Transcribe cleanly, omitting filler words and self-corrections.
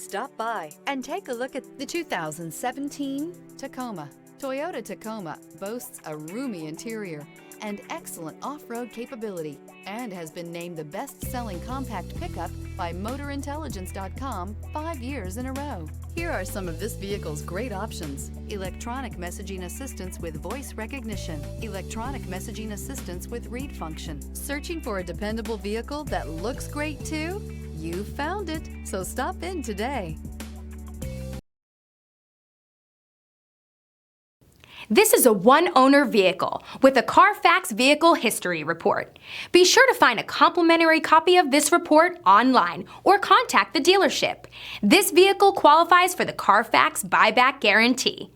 Stop by and take a look at the 2017 Tacoma. Toyota Tacoma boasts a roomy interior and excellent off-road capability and has been named the best-selling compact pickup by MotorIntelligence.com 5 years in a row. Here are some of this vehicle's great options: electronic messaging assistance with voice recognition, electronic messaging assistance with read function. Searching for a dependable vehicle that looks great too? You found it, so stop in today. This is a one-owner vehicle with a Carfax Vehicle History Report. Be sure to find a complimentary copy of this report online or contact the dealership. This vehicle qualifies for the Carfax Buyback Guarantee.